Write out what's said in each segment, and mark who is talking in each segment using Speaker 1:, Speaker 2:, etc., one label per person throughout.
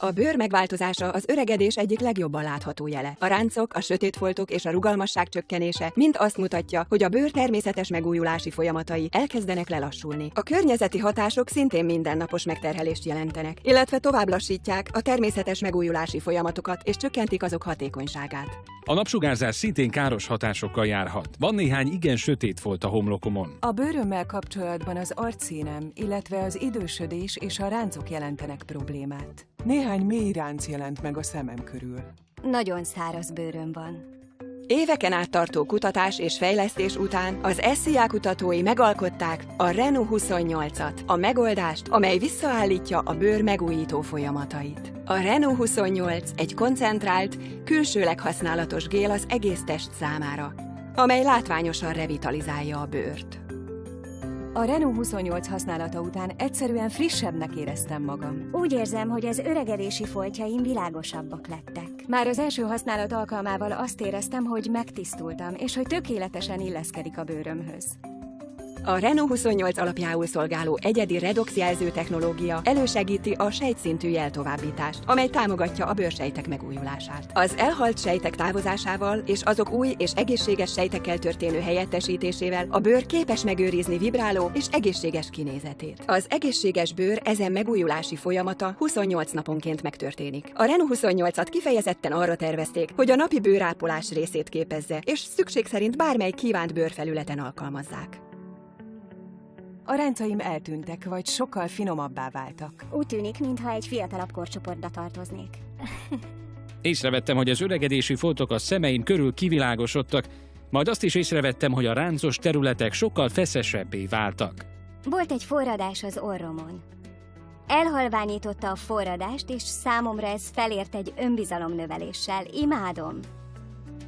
Speaker 1: A bőr megváltozása az öregedés egyik legjobban látható jele. A ráncok, a sötét foltok és a rugalmasság csökkenése mind azt mutatja, hogy a bőr természetes megújulási folyamatai elkezdenek lelassulni. A környezeti hatások szintén mindennapos megterhelést jelentenek, illetve tovább lassítják a természetes megújulási folyamatokat és csökkentik azok hatékonyságát.
Speaker 2: A napsugárzás szintén káros hatásokkal járhat. Van néhány igen sötét folt a homlokomon.
Speaker 3: A bőrömmel kapcsolatban az arcszínem, illetve az idősödés és a ráncok jelentenek problémát. Néhány mély ránc jelent meg a szemem körül.
Speaker 4: Nagyon száraz bőröm van.
Speaker 1: Éveken át tartó kutatás és fejlesztés után az SCA kutatói megalkották a Renu 28-at, a megoldást, amely visszaállítja a bőr megújító folyamatait. A Renu 28 egy koncentrált, külsőleg használatos gél az egész test számára, amely látványosan revitalizálja a bőrt.
Speaker 3: A Renu 28 használata után egyszerűen frissebbnek éreztem magam.
Speaker 4: Úgy érzem, hogy az öregedési foltjaim világosabbak lettek.
Speaker 3: Már az első használat alkalmával azt éreztem, hogy megtisztultam, és hogy tökéletesen illeszkedik a bőrömhöz.
Speaker 1: A Renu 28 alapjául szolgáló egyedi redox jelző technológia elősegíti a sejtszintű jeltovábbítást, amely támogatja a bőrsejtek megújulását. Az elhalt sejtek távozásával és azok új és egészséges sejtekkel történő helyettesítésével a bőr képes megőrizni vibráló és egészséges kinézetét. Az egészséges bőr ezen megújulási folyamata 28 naponként megtörténik. A Renu 28-at kifejezetten arra tervezték, hogy a napi bőrápolás részét képezze, és szükség szerint bármely kívánt bőrfelületen alkalmazzák.
Speaker 3: A ráncaim eltűntek, vagy sokkal finomabbá váltak.
Speaker 4: Úgy tűnik, mintha egy fiatalabb korcsoportba tartoznék.
Speaker 2: Észrevettem, hogy az öregedési foltok a szemeim körül kivilágosodtak, majd azt is észrevettem, hogy a ráncos területek sokkal feszesebbé váltak.
Speaker 4: Volt egy forradás az orromon. Elhalványította a forradást, és számomra ez felért egy önbizalomnöveléssel. Imádom!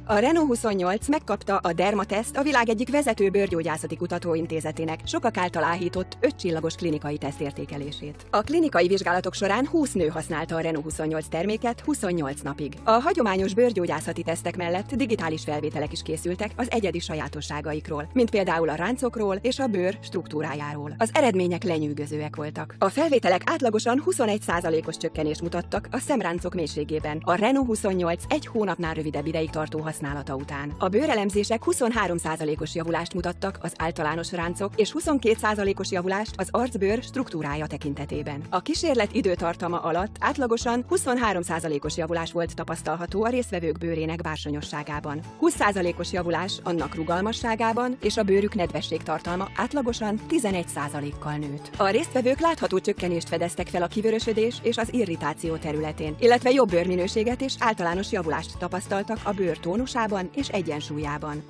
Speaker 1: A Renu 28 megkapta a Dermatest, a világ egyik vezető bőrgyógyászati kutatóintézetének sokak által áhított 5 csillagos klinikai tesztértékelését. A klinikai vizsgálatok során 20 nő használta a Renu 28 terméket 28 napig. A hagyományos bőrgyógyászati tesztek mellett digitális felvételek is készültek az egyedi sajátosságaikról, mint például a ráncokról és a bőr struktúrájáról. Az eredmények lenyűgözőek voltak. A felvételek átlagosan 21%-os csökkenést mutattak a szemráncok mélységében. A Renu 28 egy hónapnál rövidebb ideig tartó használata után. A bőrelemzések 23%-os javulást mutattak az általános ráncok és 22%-os javulást az arcbőr struktúrája tekintetében. A kísérlet időtartama alatt átlagosan 23%-os javulás volt tapasztalható a résztvevők bőrének bársonyosságában, 20%-os javulás annak rugalmasságában, és a bőrük nedvességtartalma átlagosan 11%-kal nőtt. A résztvevők látható csökkenést fedeztek fel a kivörösödés és az irritáció területén, illetve jobb bőrminőséget és általános javulást tapasztaltak a bőr tónusában és egyensúlyában.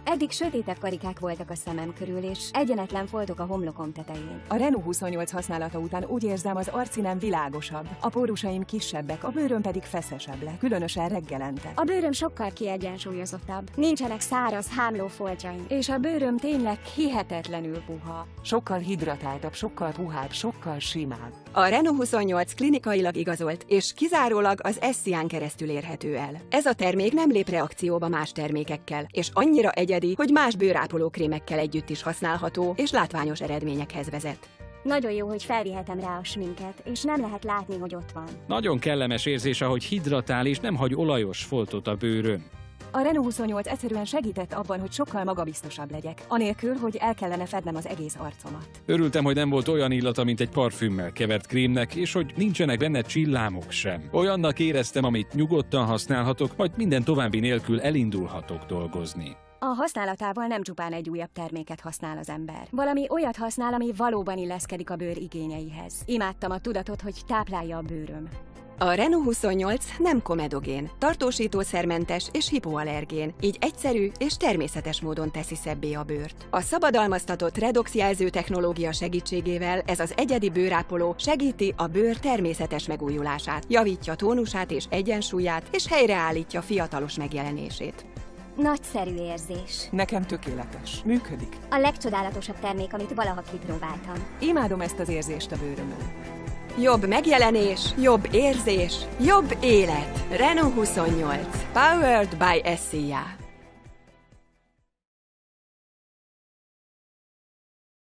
Speaker 4: Eddig sötétebb karikák voltak a szemem körül, és egyenetlen foltok a homlokom tetején.
Speaker 3: A Renu 28 használata után úgy érzem, az arcszínem világosabb, a pórusaim kisebbek, a bőröm pedig feszesebb lett, különösen reggelente.
Speaker 4: A bőröm sokkal kiegyensúlyozottabb. Nincsenek száraz, hámló foltjaim.
Speaker 3: És a bőröm tényleg hihetetlenül puha. Sokkal hidratáltabb, sokkal puhább, sokkal simább.
Speaker 1: A Renu 28 klinikailag igazolt, és kizárólag az SCA-n keresztül érhető el. Ez a termék nem lép reakcióba más termékekkel, és annyira egyedi, hogy más bőrápoló krémekkel együtt is használható, és látványos eredményekhez vezet.
Speaker 4: Nagyon jó, hogy felvihetem rá a sminket, és nem lehet látni, hogy ott van.
Speaker 2: Nagyon kellemes érzés, ahogy hidratál és nem hagy olajos foltot a bőrön.
Speaker 3: A Renu 28 egyszerűen segített abban, hogy sokkal magabiztosabb legyek, anélkül, hogy el kellene fednem az egész arcomat.
Speaker 2: Örültem, hogy nem volt olyan illata, mint egy parfümmel kevert krémnek, és hogy nincsenek benne csillámok sem. Olyannak éreztem, amit nyugodtan használhatok, majd minden további nélkül elindulhatok dolgozni.
Speaker 3: A használatával nem csupán egy újabb terméket használ az ember. Valami olyat használ, ami valóban illeszkedik a bőr igényeihez. Imádtam a tudatot, hogy táplálja a bőröm.
Speaker 1: A Renu 28 nem komedogén, tartósítószermentes és hipoallergén, így egyszerű és természetes módon teszi szebbé a bőrt. A szabadalmaztatott redox jelző technológia segítségével ez az egyedi bőrápoló segíti a bőr természetes megújulását, javítja tónusát és egyensúlyát, és helyreállítja fiatalos megjelenését.
Speaker 4: Nagyszerű érzés.
Speaker 3: Nekem tökéletes. Működik.
Speaker 4: A legcsodálatosabb termék, amit valaha kipróbáltam.
Speaker 3: Imádom ezt az érzést a bőrömön.
Speaker 1: Jobb megjelenés, jobb érzés, jobb élet. Renu 28. Powered by SCA.